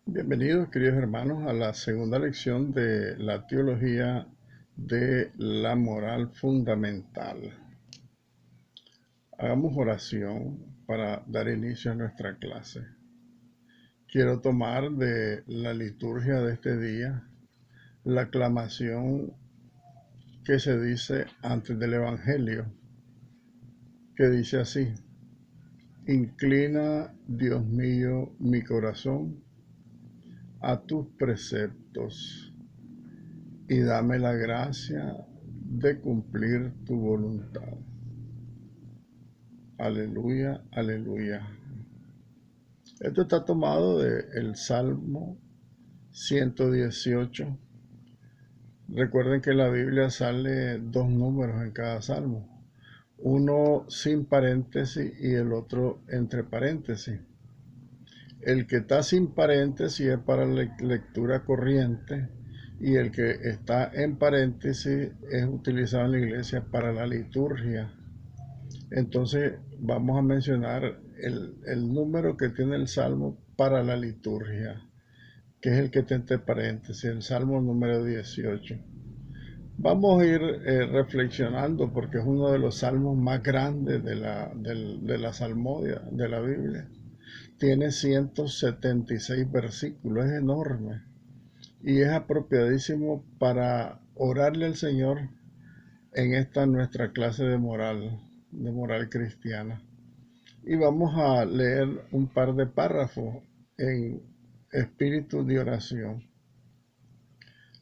Bienvenidos, queridos hermanos, a la segunda lección de la teología de la moral fundamental. Hagamos oración para dar inicio a nuestra clase. Quiero tomar de la liturgia de este día la aclamación que se dice antes del Evangelio, que dice así: Inclina, Dios mío, mi corazón a tus preceptos y dame la gracia de cumplir tu voluntad. Aleluya, aleluya. Esto está tomado del Salmo 118. Recuerden que en la Biblia sale dos números en cada salmo, uno sin paréntesis y el otro entre paréntesis. El que está sin paréntesis es para la lectura corriente y el que está en paréntesis es utilizado en la iglesia para la liturgia. Entonces vamos a mencionar el número que tiene el salmo para la liturgia, que es el que está entre paréntesis, el salmo número 18. Vamos a ir reflexionando porque es uno de los salmos más grandes de la salmodia de la Biblia. Tiene 176 versículos, es enorme y es apropiadísimo para orarle al Señor en esta nuestra clase de moral cristiana. Y vamos a leer un par de párrafos en espíritu de oración.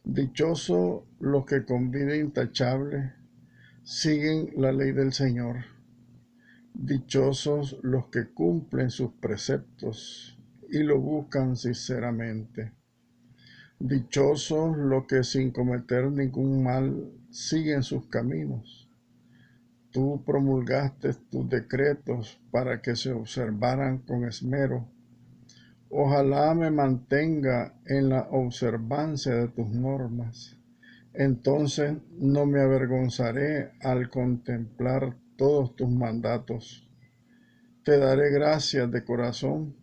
Dichosos los que con vida intachable siguen la ley del Señor. Dichosos los que cumplen sus preceptos y lo buscan sinceramente. Dichosos los que sin cometer ningún mal siguen sus caminos. Tú promulgaste tus decretos para que se observaran con esmero. Ojalá me mantenga en la observancia de tus normas. Entonces no me avergonzaré al contemplar todos tus mandatos. Te daré gracias de corazón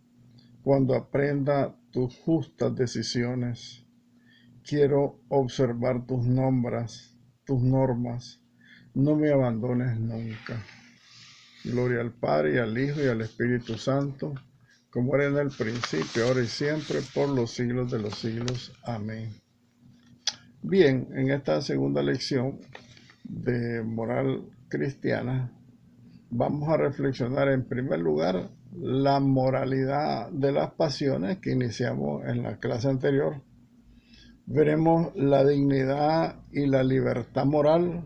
cuando aprenda tus justas decisiones. Quiero observar tus normas. No me abandones nunca. Gloria al Padre, y al Hijo, y al Espíritu Santo, como era en el principio, ahora y siempre, por los siglos de los siglos. Amén. Bien, en esta segunda lección de moral cristiana, vamos a reflexionar en primer lugar la moralidad de las pasiones que iniciamos en la clase anterior. Veremos la dignidad y la libertad moral,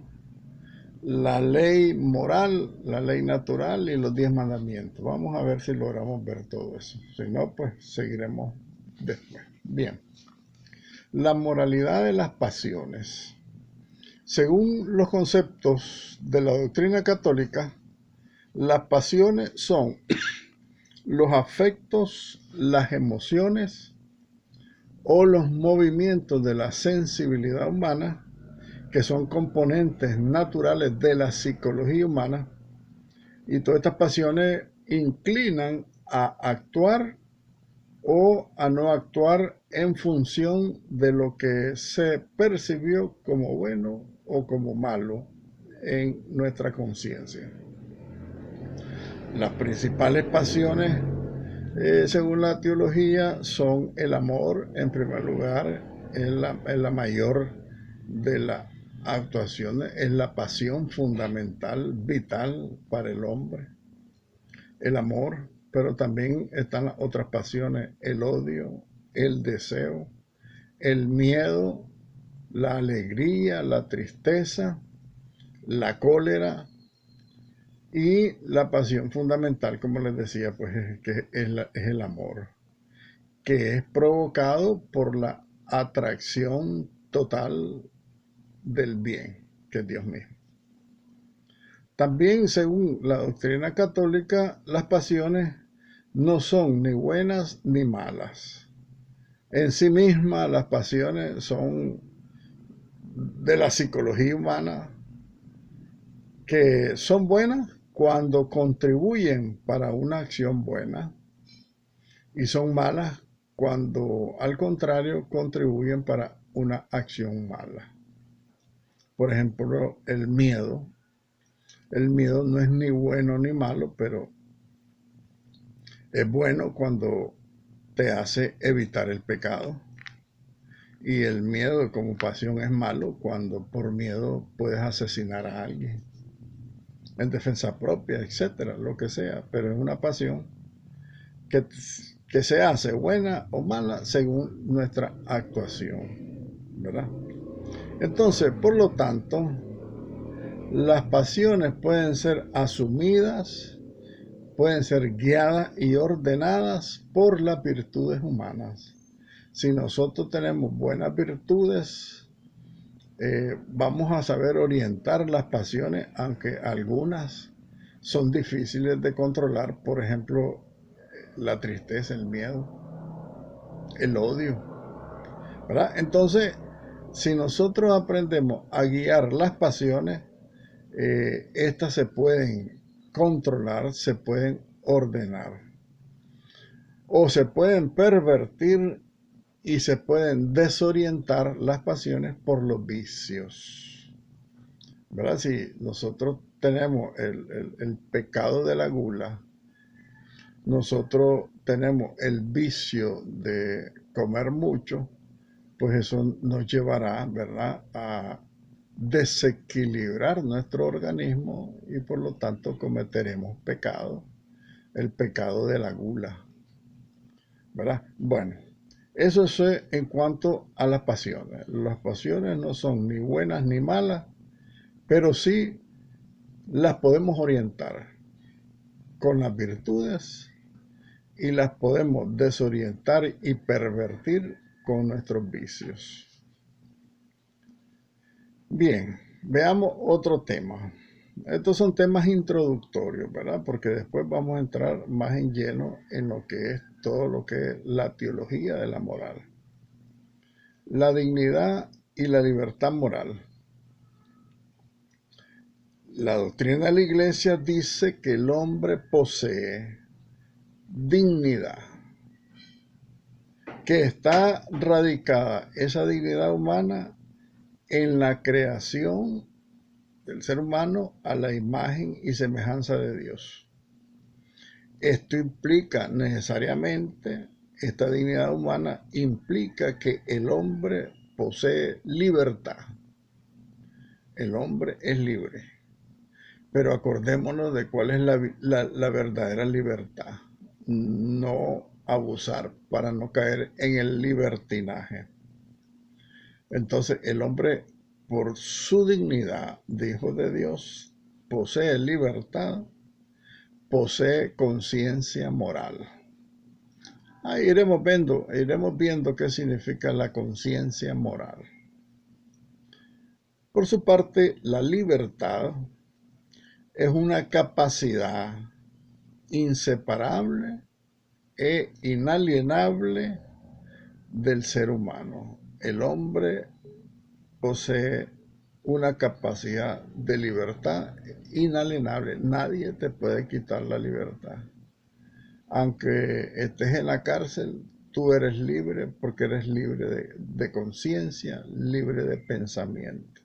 la ley moral, la ley natural y los 10 mandamientos. Vamos a ver si logramos ver todo eso. Si no, pues seguiremos después. Bien. La moralidad de las pasiones. Según los conceptos de la doctrina católica, las pasiones son los afectos, las emociones o los movimientos de la sensibilidad humana que son componentes naturales de la psicología humana, y todas estas pasiones inclinan a actuar o a no actuar en función de lo que se percibió como bueno o como malo en nuestra conciencia. Las principales pasiones, según la teología, son el amor, en primer lugar, es la mayor de las actuaciones, es la pasión fundamental, vital para el hombre. El amor, pero también están las otras pasiones, el odio, el deseo, el miedo, la alegría, la tristeza, la cólera y la pasión fundamental, como les decía, pues es el amor, que es provocado por la atracción total del bien, que es Dios mismo. También, según la doctrina católica, las pasiones no son ni buenas ni malas. En sí mismas, las pasiones son de la psicología humana, que son buenas cuando contribuyen para una acción buena y son malas cuando al contrario contribuyen para una acción mala. Por ejemplo, el miedo. El miedo no es ni bueno ni malo, pero es bueno cuando te hace evitar el pecado. Y el miedo como pasión es malo cuando por miedo puedes asesinar a alguien en defensa propia, etcétera, lo que sea, pero es una pasión que, que se hace buena o mala según nuestra actuación, ¿verdad? Entonces, por lo tanto, las pasiones pueden ser asumidas, pueden ser guiadas y ordenadas por las virtudes humanas. Si nosotros tenemos buenas virtudes, vamos a saber orientar las pasiones, aunque algunas son difíciles de controlar. Por ejemplo, la tristeza, el miedo, el odio, ¿verdad? Entonces, si nosotros aprendemos a guiar las pasiones, estas se pueden controlar, se pueden ordenar o se pueden pervertir y se pueden desorientar las pasiones por los vicios, ¿verdad? Si nosotros tenemos el pecado de la gula, nosotros tenemos el vicio de comer mucho, pues eso nos llevará, ¿verdad?, a desequilibrar nuestro organismo y por lo tanto cometeremos pecado, el pecado de la gula, ¿verdad? Bueno, eso es en cuanto a las pasiones. Las pasiones no son ni buenas ni malas, pero sí las podemos orientar con las virtudes y las podemos desorientar y pervertir con nuestros vicios. Bien, veamos otro tema. Estos son temas introductorios, ¿verdad? Porque después vamos a entrar más en lleno en lo que es todo lo que es la teología de la moral. La dignidad y la libertad moral. La doctrina de la Iglesia dice que el hombre posee dignidad, que está radicada esa dignidad humana en la creación del ser humano a la imagen y semejanza de Dios. Esto implica necesariamente, esta dignidad humana implica que el hombre posee libertad. El hombre es libre. Pero acordémonos de cuál es la verdadera libertad. No abusar para no caer en el libertinaje. Entonces el hombre, por su dignidad de hijo de Dios, posee libertad, posee conciencia moral. Ahí iremos viendo qué significa la conciencia moral. Por su parte, la libertad es una capacidad inseparable e inalienable del ser humano. El hombre posee una capacidad de libertad inalienable. Nadie te puede quitar la libertad. Aunque estés en la cárcel, tú eres libre porque eres libre de conciencia, libre de pensamiento.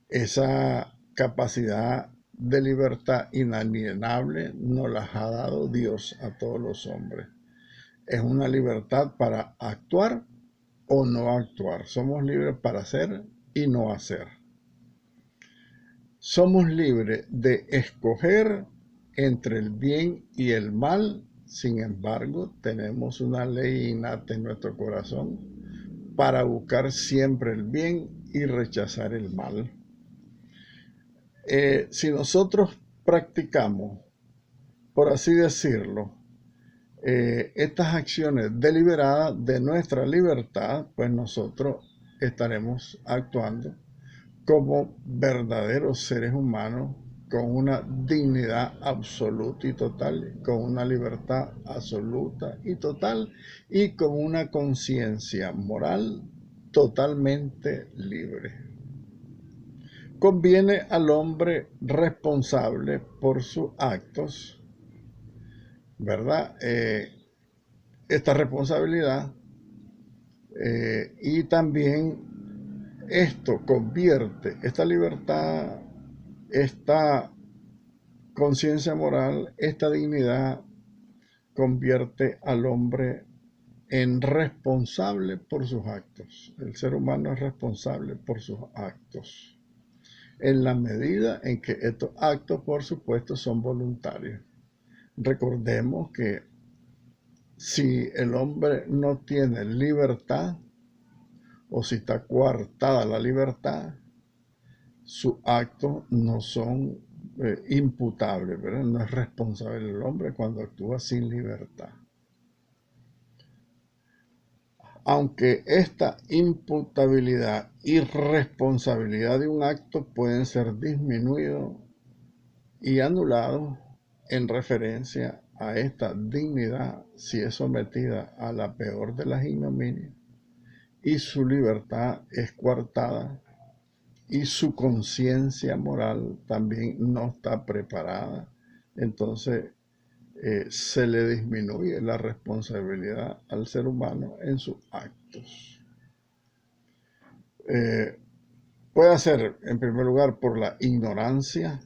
Esa capacidad de libertad inalienable nos la ha dado Dios a todos los hombres. Es una libertad para actuar o no actuar. Somos libres para hacer y no hacer. Somos libres de escoger entre el bien y el mal. Sin embargo, tenemos una ley innata en nuestro corazón para buscar siempre el bien y rechazar el mal. Si nosotros practicamos, por así decirlo, estas acciones deliberadas de nuestra libertad, pues nosotros estaremos actuando como verdaderos seres humanos con una dignidad absoluta y total, con una libertad absoluta y total y con una conciencia moral totalmente libre. Conviene al hombre responsable por sus actos, ¿verdad? esta responsabilidad y también esto convierte, esta libertad, esta conciencia moral, esta dignidad convierte al hombre en responsable por sus actos. El ser humano es responsable por sus actos, en la medida en que estos actos, por supuesto, son voluntarios. Recordemos que si el hombre no tiene libertad, o si está coartada la libertad, sus actos no son imputables, ¿verdad? No es responsable el hombre cuando actúa sin libertad. Aunque esta imputabilidad y responsabilidad de un acto pueden ser disminuidos y anulados en referencia a esta dignidad si es sometida a la peor de las ignominias y su libertad es coartada y su conciencia moral también no está preparada, entonces se le disminuye la responsabilidad al ser humano en sus actos. Puede ser, en primer lugar, por la ignorancia,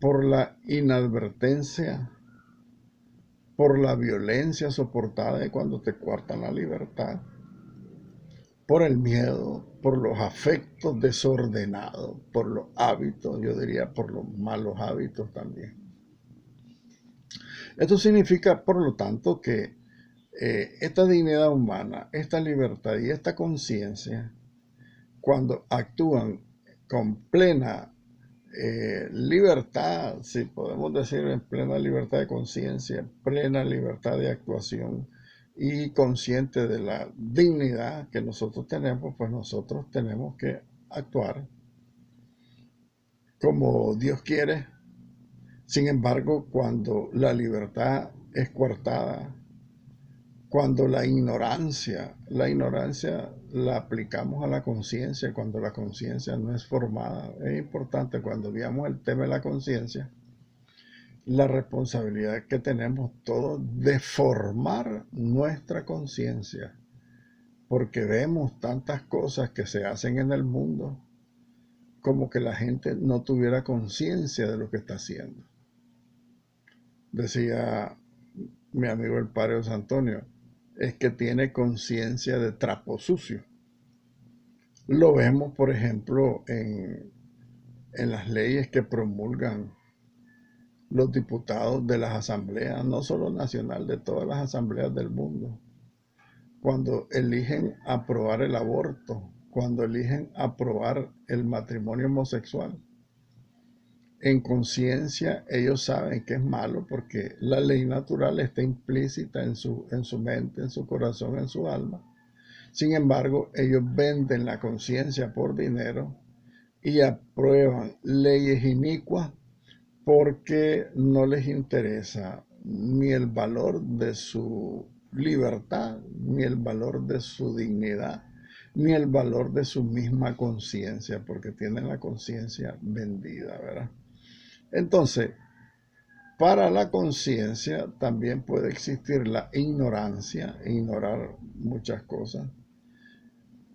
por la inadvertencia, por la violencia soportada cuando te coartan la libertad, por el miedo, por los afectos desordenados, por los hábitos, yo diría por los malos hábitos también. Esto significa, por lo tanto, que esta dignidad humana, esta libertad y esta conciencia, cuando actúan con plena libertad, si podemos decir en plena libertad de conciencia, plena libertad de actuación y consciente de la dignidad que nosotros tenemos, pues nosotros tenemos que actuar como Dios quiere. Sin embargo, cuando la libertad es coartada, cuando la ignorancia la aplicamos a la conciencia, cuando la conciencia no es formada, es importante cuando veamos el tema de la conciencia, la responsabilidad que tenemos todos de formar nuestra conciencia, porque vemos tantas cosas que se hacen en el mundo como que la gente no tuviera conciencia de lo que está haciendo. Decía mi amigo el padre José Antonio, es que tiene conciencia de trapo sucio. Lo vemos, por ejemplo, en las leyes que promulgan los diputados de las asambleas, no solo nacional, de todas las asambleas del mundo. Cuando eligen aprobar el aborto, cuando eligen aprobar el matrimonio homosexual, en conciencia ellos saben que es malo porque la ley natural está implícita en su mente, en su corazón, en su alma. Sin embargo, ellos venden la conciencia por dinero y aprueban leyes inicuas porque no les interesa ni el valor de su libertad, ni el valor de su dignidad, ni el valor de su misma conciencia, porque tienen la conciencia vendida, ¿verdad? Entonces, para la conciencia también puede existir la ignorancia, ignorar muchas cosas.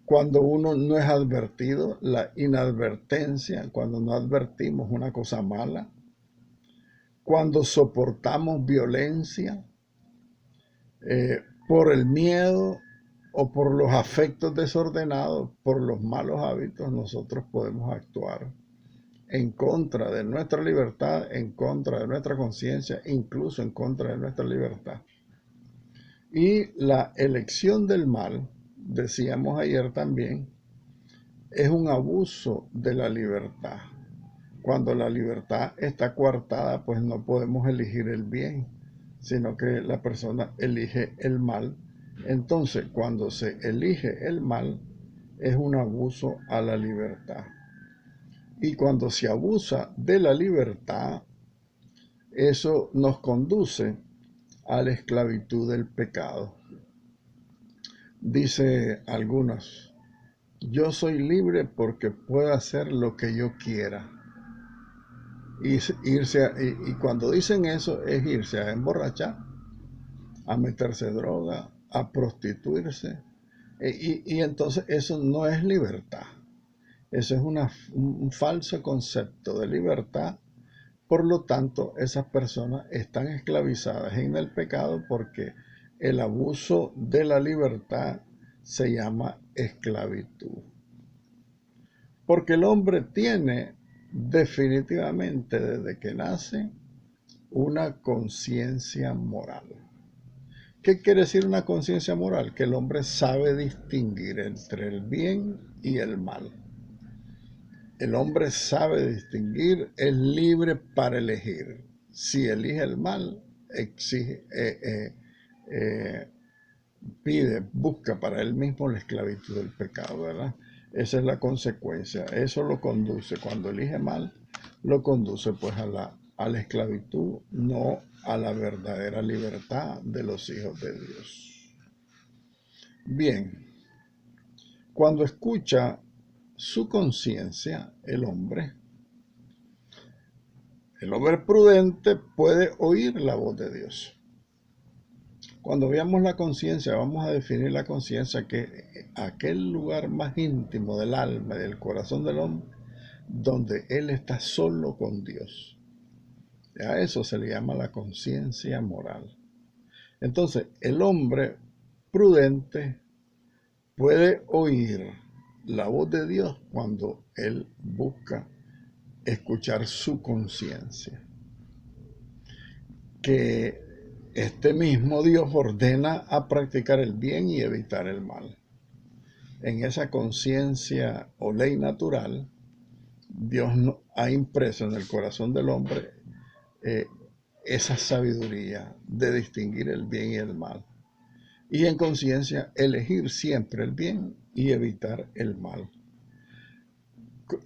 Cuando uno no es advertido, la inadvertencia, cuando no advertimos una cosa mala, cuando soportamos violencia por el miedo o por los afectos desordenados, por los malos hábitos, nosotros podemos actuar en contra de nuestra libertad, en contra de nuestra conciencia, incluso en contra de nuestra libertad. Y la elección del mal, decíamos ayer también, es un abuso de la libertad. Cuando la libertad está coartada, pues no podemos elegir el bien, sino que la persona elige el mal. Entonces, cuando se elige el mal, es un abuso a la libertad. Y cuando se abusa de la libertad, eso nos conduce a la esclavitud del pecado. Dice algunos, yo soy libre porque puedo hacer lo que yo quiera. Y cuando dicen eso es irse a emborrachar, a meterse droga, a prostituirse. Y entonces eso no es libertad. Eso es un falso concepto de libertad. Por lo tanto, esas personas están esclavizadas en el pecado porque el abuso de la libertad se llama esclavitud. Porque el hombre tiene definitivamente desde que nace una conciencia moral. ¿Qué quiere decir una conciencia moral? Que el hombre sabe distinguir entre el bien y el mal. El hombre sabe distinguir, es libre para elegir. Si elige el mal, exige, pide, busca para él mismo la esclavitud del pecado, ¿verdad? Esa es la consecuencia. Eso lo conduce, cuando elige mal, lo conduce pues a la esclavitud, no a la verdadera libertad de los hijos de Dios. Bien, cuando escucha su conciencia, el hombre prudente puede oír la voz de Dios. Cuando veamos la conciencia, vamos a definir la conciencia que aquel lugar más íntimo del alma y del corazón del hombre, donde él está solo con Dios. A eso se le llama la conciencia moral. Entonces, el hombre prudente puede oír la voz de Dios cuando él busca escuchar su conciencia. Que este mismo Dios ordena a practicar el bien y evitar el mal. En esa conciencia o ley natural, Dios ha impreso en el corazón del hombre esa sabiduría de distinguir el bien y el mal. Y en conciencia elegir siempre el bien y evitar el mal.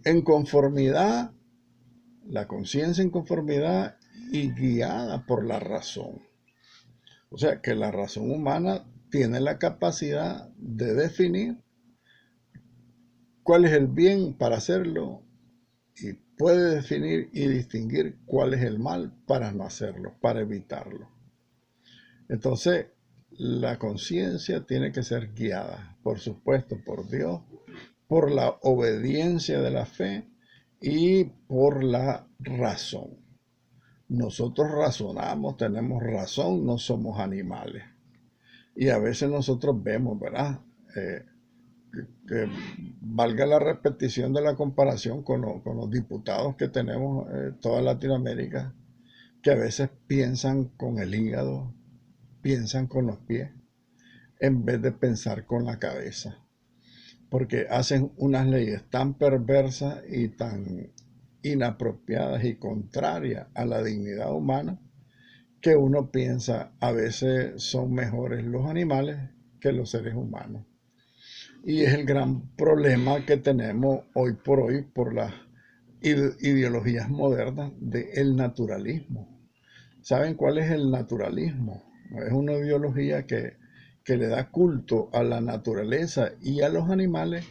En conformidad, la conciencia en conformidad y guiada por la razón. O sea que la razón humana tiene la capacidad de definir cuál es el bien para hacerlo y puede definir y distinguir cuál es el mal para no hacerlo, para evitarlo. Entonces, la conciencia tiene que ser guiada, por supuesto, por Dios, por la obediencia de la fe y por la razón. Nosotros razonamos, tenemos razón, no somos animales. Y a veces nosotros vemos, ¿verdad? Que valga la repetición de la comparación con los diputados que tenemos en toda Latinoamérica, que a veces piensan con el hígado, piensan con los pies, en vez de pensar con la cabeza. Porque hacen unas leyes tan perversas y tan inapropiadas y contrarias a la dignidad humana, que uno piensa a veces son mejores los animales que los seres humanos. Y es el gran problema que tenemos hoy por las ideologías modernas del naturalismo. ¿Saben cuál es el naturalismo? Es una ideología que le da culto a la naturaleza y a los animales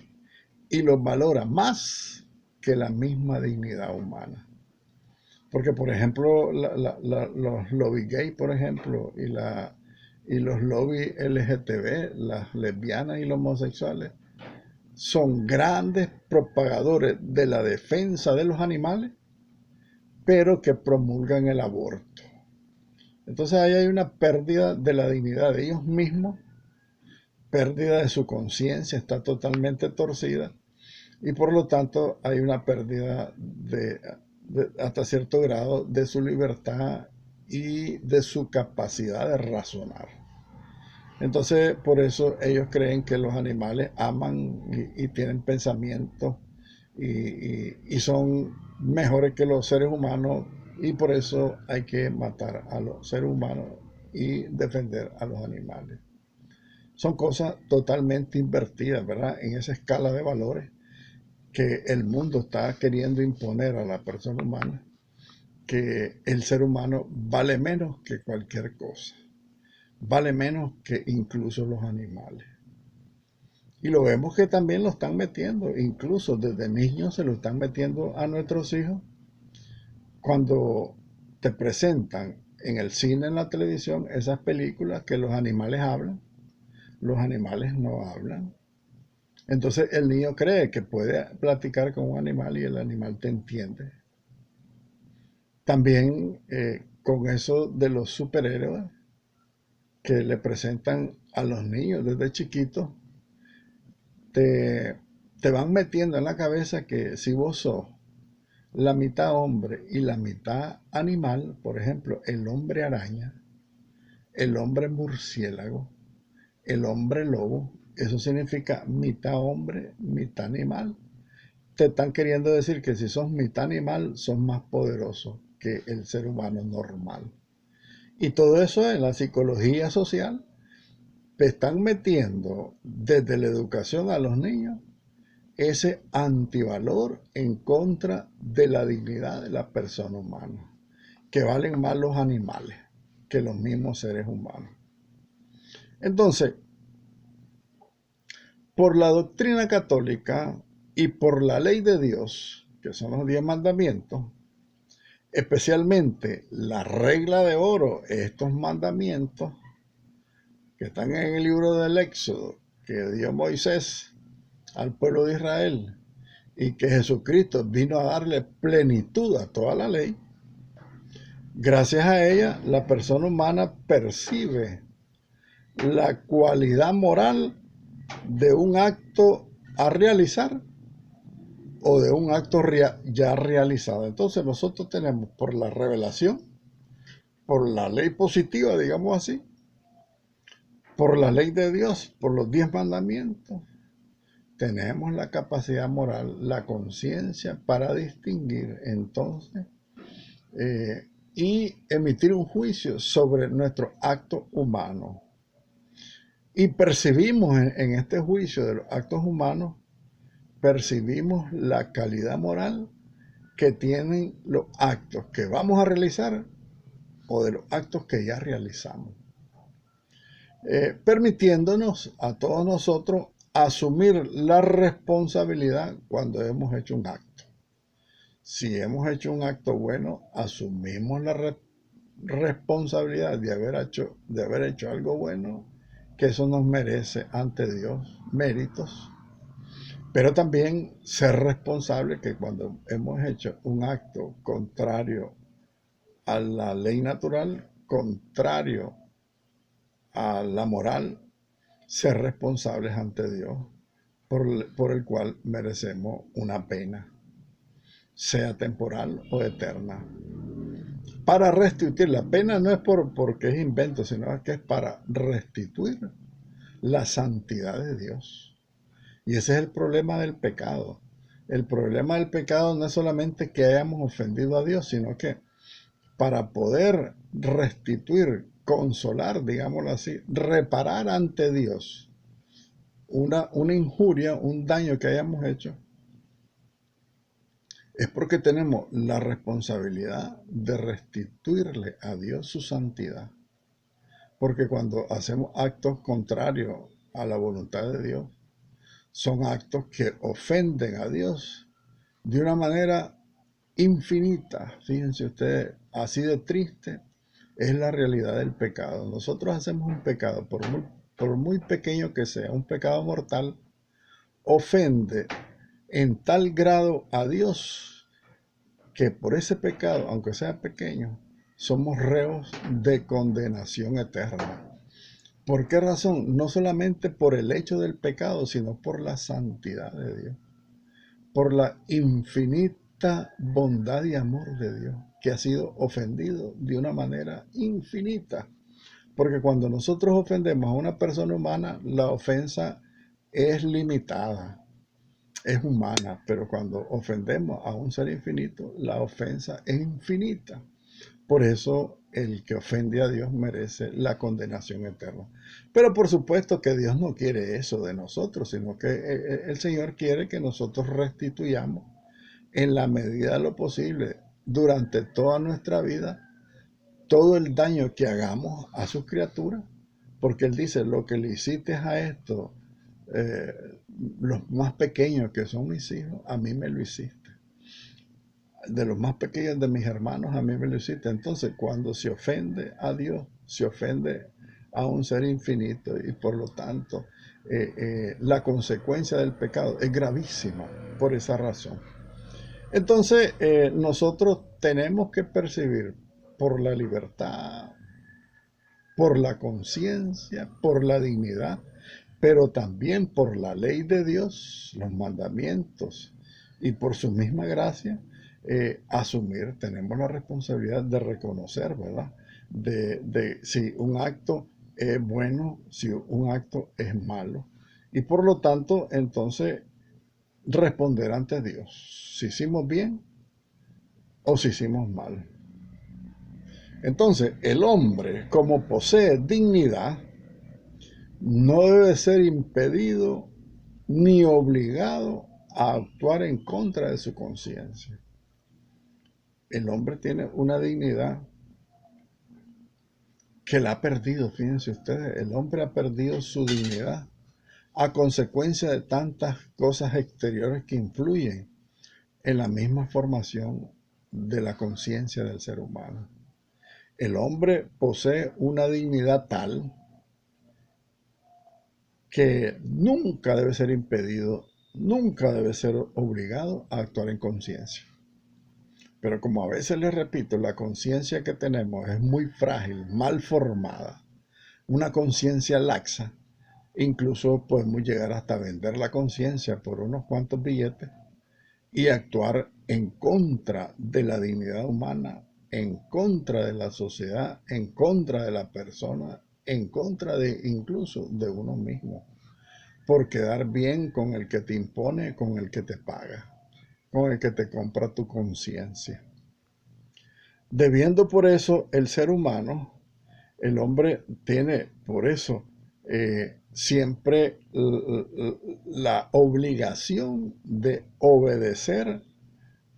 y los valora más que la misma dignidad humana. Porque, por ejemplo, los lobby gay, por ejemplo, y los lobby LGTB, las lesbianas y los homosexuales, son grandes propagadores de la defensa de los animales, pero que promulgan el aborto. Entonces ahí hay una pérdida de la dignidad de ellos mismos, pérdida de su conciencia, está totalmente torcida, y por lo tanto hay una pérdida hasta cierto grado de su libertad y de su capacidad de razonar. Entonces, por eso ellos creen que los animales aman y tienen pensamientos y son mejores que los seres humanos, y por eso hay que matar a los seres humanos y defender a los animales. Son cosas totalmente invertidas, ¿verdad? En esa escala de valores que el mundo está queriendo imponer a la persona humana, que el ser humano vale menos que cualquier cosa, vale menos que incluso los animales. Y lo vemos que también lo están metiendo, incluso desde niños se lo están metiendo a nuestros hijos. Cuando te presentan en el cine, en la televisión, esas películas que los animales hablan, los animales no hablan. Entonces el niño cree que puede platicar con un animal y el animal te entiende. También con eso de los superhéroes que le presentan a los niños desde chiquitos, te, te van metiendo en la cabeza que si vos sos la mitad hombre y la mitad animal, por ejemplo, el hombre araña, el hombre murciélago, el hombre lobo, eso significa mitad hombre, mitad animal. Te están queriendo decir que si sos mitad animal, sos más poderoso que el ser humano normal. Y todo eso en la psicología social te están metiendo desde la educación a los niños ese antivalor en contra de la dignidad de la persona humana, que valen más los animales que los mismos seres humanos. Entonces, por la doctrina católica y por la ley de Dios, que son los 10 mandamientos, especialmente la regla de oro, estos mandamientos que están en el libro del Éxodo, que dio Moisés al pueblo de Israel y que Jesucristo vino a darle plenitud a toda la ley, gracias a ella la persona humana percibe la cualidad moral de un acto a realizar o de un acto ya realizado. Entonces nosotros tenemos por la revelación, por la ley positiva, digamos así, por la ley de Dios, por los 10 mandamientos, tenemos la capacidad moral, la conciencia para distinguir entonces y emitir un juicio sobre nuestro acto humano. Y percibimos en este juicio de los actos humanos, percibimos la calidad moral que tienen los actos que vamos a realizar o de los actos que ya realizamos. Permitiéndonos a todos nosotros asumir la responsabilidad cuando hemos hecho un acto. Si hemos hecho un acto bueno, asumimos la responsabilidad de haber hecho algo bueno, que eso nos merece ante Dios méritos, pero también ser responsable que cuando hemos hecho un acto contrario a la ley natural, contrario a la moral, ser responsables ante Dios por el cual merecemos una pena, sea temporal o eterna. Para restituir la pena no es porque es invento, sino que es para restituir la santidad de Dios. Y ese es el problema del pecado. El problema del pecado no es solamente que hayamos ofendido a Dios, sino que para poder restituir, consolar, digámoslo así, reparar ante Dios una injuria, un daño que hayamos hecho, es porque tenemos la responsabilidad de restituirle a Dios su santidad. Porque cuando hacemos actos contrarios a la voluntad de Dios, son actos que ofenden a Dios de una manera infinita. Fíjense ustedes, así de triste es la realidad del pecado. Nosotros hacemos un pecado, por muy pequeño que sea, un pecado mortal, ofende en tal grado a Dios que por ese pecado, aunque sea pequeño, somos reos de condenación eterna. ¿Por qué razón? No solamente por el hecho del pecado, sino por la santidad de Dios, por la infinita bondad y amor de Dios, que ha sido ofendido de una manera infinita. Porque cuando nosotros ofendemos a una persona humana, la ofensa es limitada, es humana, pero cuando ofendemos a un ser infinito, la ofensa es infinita. Por eso el que ofende a Dios merece la condenación eterna. Pero por supuesto que Dios no quiere eso de nosotros, sino que el Señor quiere que nosotros restituyamos en la medida de lo posible durante toda nuestra vida todo el daño que hagamos a sus criaturas, porque Él dice, lo que le hiciste a esto, los más pequeños que son mis hijos, a mí me lo hiciste. de los más pequeños de mis hermanos a mí me lo hiciste. Entonces, cuando se ofende a Dios, se ofende a un ser infinito y por lo tanto la consecuencia del pecado es gravísima por esa razón. Entonces, nosotros tenemos que percibir por la libertad, por la conciencia, por la dignidad, pero también por la ley de Dios, los mandamientos y por su misma gracia, asumir, tenemos la responsabilidad de reconocer, ¿verdad? De si un acto es bueno, si un acto es malo. Y por lo tanto, entonces, responder ante Dios, si hicimos bien o si hicimos mal. Entonces, el hombre, como posee dignidad, no debe ser impedido ni obligado a actuar en contra de su conciencia. El hombre tiene una dignidad que la ha perdido, fíjense ustedes, el hombre ha perdido su dignidad a consecuencia de tantas cosas exteriores que influyen en la misma formación de la conciencia del ser humano. El hombre posee una dignidad tal que nunca debe ser impedido, nunca debe ser obligado a actuar en conciencia. Pero como a veces les repito, la conciencia que tenemos es muy frágil, mal formada, una conciencia laxa, incluso podemos llegar hasta vender la conciencia por unos cuantos billetes y actuar en contra de la dignidad humana, en contra de la sociedad, en contra de la persona, en contra de incluso de uno mismo, por quedar bien con el que te impone, con el que te paga, con el que te compra tu conciencia. Debiendo por eso el ser humano, el hombre tiene por eso siempre la obligación de obedecer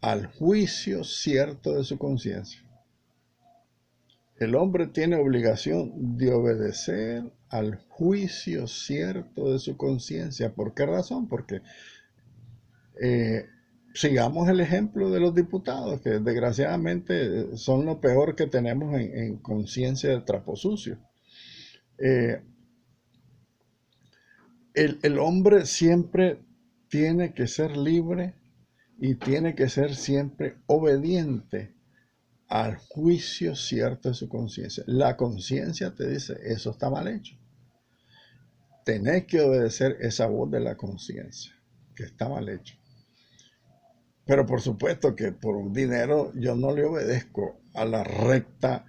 al juicio cierto de su conciencia. El hombre tiene obligación de obedecer al juicio cierto de su conciencia. ¿Por qué razón? Porque eh, sigamos el ejemplo de los diputados, que desgraciadamente son lo peor que tenemos en conciencia de trapo sucio. Eh, el hombre siempre tiene que ser libre y tiene que ser siempre obediente al juicio cierto de su conciencia. La conciencia te dice, eso está mal hecho. Tenés que obedecer esa voz de la conciencia, que está mal hecho. Pero por supuesto que por un dinero yo no le obedezco a la recta,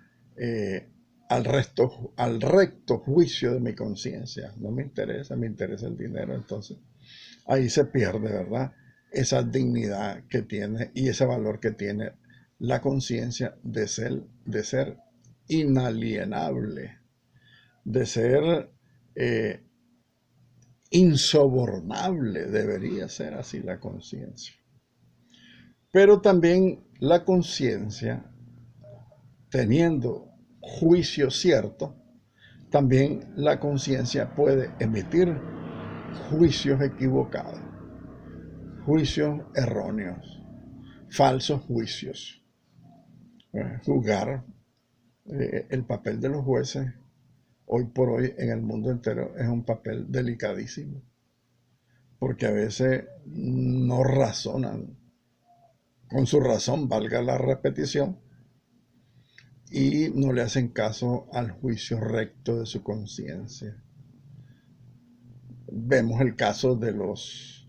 al recto juicio de mi conciencia. No me interesa, me interesa el dinero. Entonces ahí se pierde, ¿verdad? Esa dignidad que tiene y ese valor que tiene la conciencia de ser inalienable, de ser insobornable, debería ser así la conciencia. Pero también la conciencia, teniendo juicio cierto, también la conciencia puede emitir juicios equivocados, juicios erróneos, falsos juicios. Juzgar el papel de los jueces hoy por hoy en el mundo entero es un papel delicadísimo, porque a veces no razonan con su razón, valga la repetición, y no le hacen caso al juicio recto de su conciencia. Vemos el caso de los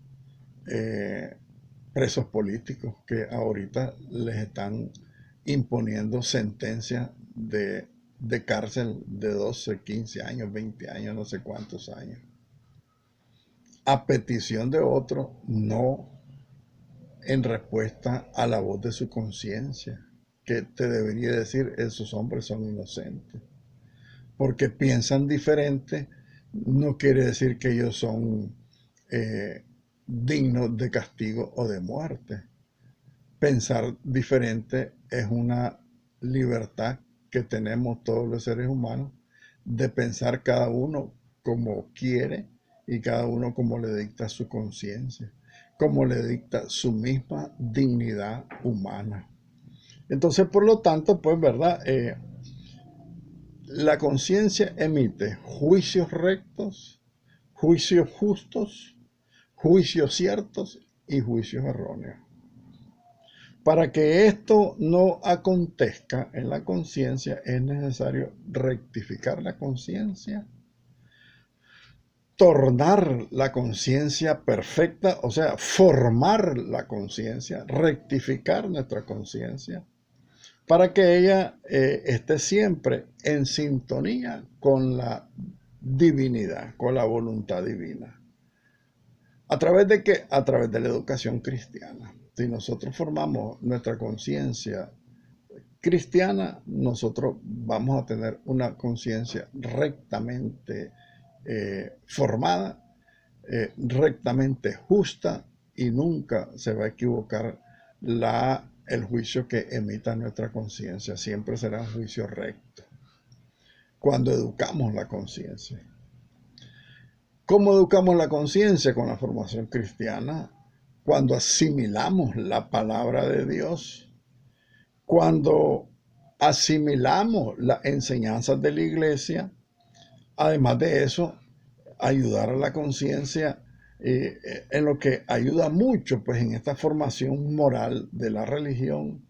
presos políticos que ahorita les están imponiendo sentencias de cárcel de 12, 15 años, 20 años, no sé cuántos años. A petición de otro, no en respuesta a la voz de su conciencia, que te debería decir, esos hombres son inocentes. Porque piensan diferente, no quiere decir que ellos son dignos de castigo o de muerte. Pensar diferente es una libertad que tenemos todos los seres humanos de pensar cada uno como quiere y cada uno como le dicta su conciencia. como le dicta su misma dignidad humana. Entonces, por lo tanto, pues, ¿verdad? La conciencia emite juicios rectos, juicios justos, juicios ciertos y juicios erróneos. Para que esto no acontezca en la conciencia, es necesario rectificar la conciencia, tornar la conciencia perfecta, o sea, formar la conciencia, rectificar nuestra conciencia, para que ella esté siempre en sintonía con la divinidad, con la voluntad divina. ¿A través de qué? A través de la educación cristiana. Si nosotros formamos nuestra conciencia cristiana, nosotros vamos a tener una conciencia rectamente formada, rectamente justa, y nunca se va a equivocar el juicio que emita nuestra conciencia. Siempre será un juicio recto. Cuando educamos la conciencia. ¿Cómo educamos la conciencia? Con la formación cristiana. Cuando asimilamos la palabra de Dios. Cuando asimilamos las enseñanzas de la iglesia. Además de eso, ayudar a la conciencia en lo que ayuda mucho, pues, en esta formación moral de la religión,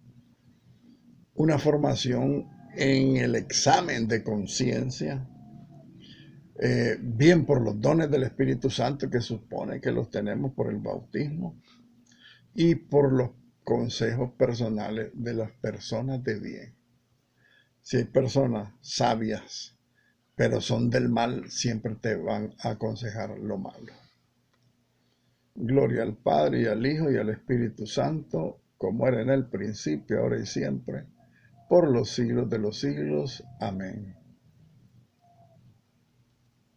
una formación en el examen de conciencia, bien por los dones del Espíritu Santo, que supone que los tenemos por el bautismo, y por los consejos personales de las personas de bien. Si hay personas sabias, pero son del mal, siempre te van a aconsejar lo malo. Gloria al Padre, y al Hijo, y al Espíritu Santo, como era en el principio, ahora y siempre, por los siglos de los siglos. Amén.